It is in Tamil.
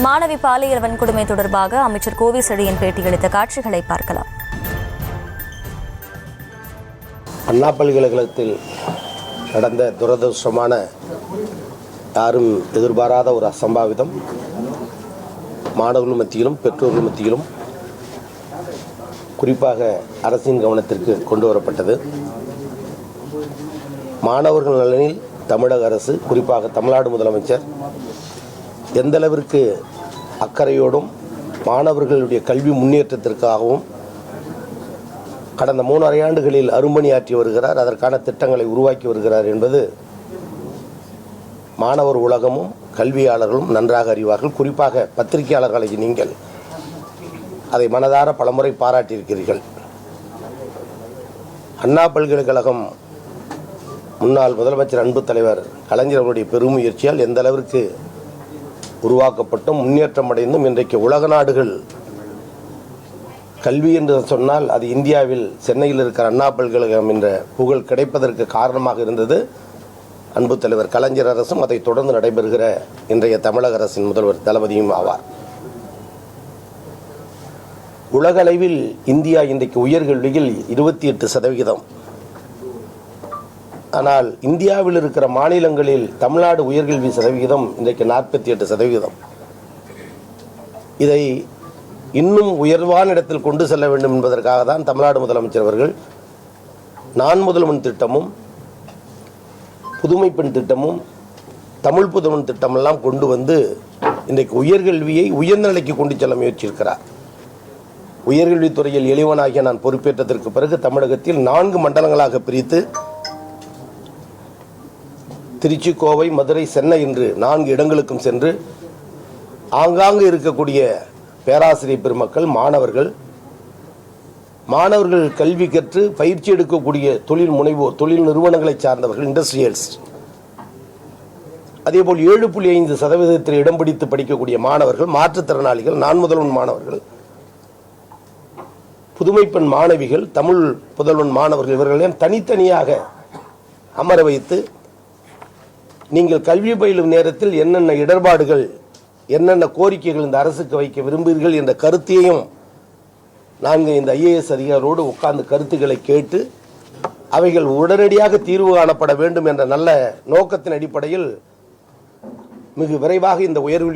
மாணவி பாலியல் வன்கொடுமை தொடர்பாக அமைச்சர் கோவி செழியன் பேட்டியளித்த காட்சிகளை பார்க்கலாம். அண்ணா பல்கலைக்கழகத்தில் நடந்த துரதிருஷ்டமான யாரும் எதிர்பாராத ஒரு அசம்பாவிதம் மாணவர்கள் மத்தியிலும் பெற்றோர்கள் மத்தியிலும் குறிப்பாக அரசின் கவனத்திற்கு கொண்டு வரப்பட்டது. மாணவர்கள் நலனில் தமிழக அரசு, குறிப்பாக தமிழ்நாடு முதலமைச்சர் எந்த அளவிற்கு அக்கறையோடும் மாணவர்களுடைய கல்வி முன்னேற்றத்திற்காகவும் கடந்த 3.5 ஆண்டுகளில் அரும்பணியாற்றி வருகிறார், அதற்கான திட்டங்களை உருவாக்கி வருகிறார் என்பது மாணவர் உலகமும் கல்வியாளர்களும் நன்றாக அறிவார்கள். குறிப்பாக பத்திரிகையாளர்களை நீங்கள் அதை மனதார பலமுறை பாராட்டியிருக்கிறீர்கள். அண்ணா பல்கலைக்கழகம் முன்னாள் முதலமைச்சர் அன்பு தலைவர் கலைஞர் அவருடைய பெருமுயற்சியால் எந்த அளவிற்கு உருவாக்கப்பட்டும் முன்னேற்றம் அடைந்தும் இன்றைக்கு உலக நாடுகள் கல்வி என்று சொன்னால் அது இந்தியாவில் சென்னையில் இருக்கிற அண்ணா பல்கலைக்கழகம் என்ற புகழ் கிடைப்பதற்கு காரணமாக இருந்தது அன்பு தலைவர் கலைஞர் அரசும் அதை தொடர்ந்து நடைபெறுகிற இன்றைய தமிழக அரசின் முதல்வர் தளபதியும் ஆவார். உலக அளவில் இந்தியா இன்றைக்கு உயர்கல்வியில் 28%. ஆனால் இந்தியாவில் இருக்கிற மாநிலங்களில் தமிழ்நாடு உயர்கல்வி சதவிகிதம் இன்றைக்கு 48%. இதை இன்னும் உயர்வான இடத்தில் கொண்டு செல்ல வேண்டும் என்பதற்காக தான் தமிழ்நாடு முதலமைச்சர் அவர்கள் நான் முதல்வன் திட்டமும் புதுமை பெண் திட்டமும் தமிழ் புதுவன் திட்டமெல்லாம் கொண்டு வந்து இன்றைக்கு உயர்கல்வியை உயர்ந்த நிலைக்கு கொண்டு செல்ல முயற்சியிருக்கிறார். உயர்கல்வித்துறையில் எளிவனாகிய நான் பொறுப்பேற்றதற்கு பிறகு தமிழகத்தில் 4 மண்டலங்களாக பிரித்து திருச்சி, கோவை, மதுரை, சென்னை என்று 4 இடங்களுக்கும் சென்று ஆங்காங்கு இருக்கக்கூடிய பேராசிரியர் பெருமக்கள், மாணவர்கள் கல்வி கற்று பயிற்சி எடுக்கக்கூடிய தொழில் முனைவோர், தொழில் நிறுவனங்களை சார்ந்தவர்கள், இண்டஸ்ட்ரியல்ஸ், அதேபோல் 7.5% இடம் பிடித்து படிக்கக்கூடிய மாணவர்கள், மாற்றுத்திறனாளிகள், நான் முதல்வன் மாணவர்கள், புதுமை பெண் மாணவிகள், தமிழ் புதல்வன் மாணவர்கள், இவர்களையும் தனித்தனியாக அமர வைத்து நீங்கள் கல்வி பயிலும் நேரத்தில் என்னென்ன இடர்பாடுகள், என்னென்ன கோரிக்கைகள் இந்த அரசுக்கு வைக்க விரும்புகிறீர்கள் என்ற கருத்தையும் நாங்கள் இந்த IAS அதிகாரிகளோடு உட்கார்ந்து கருத்துக்களை கேட்டு அவைகள் உடனடியாக தீர்வு காணப்பட வேண்டும் என்ற நல்ல நோக்கத்தின் அடிப்படையில் மிக விரைவாக இந்த உயர்வு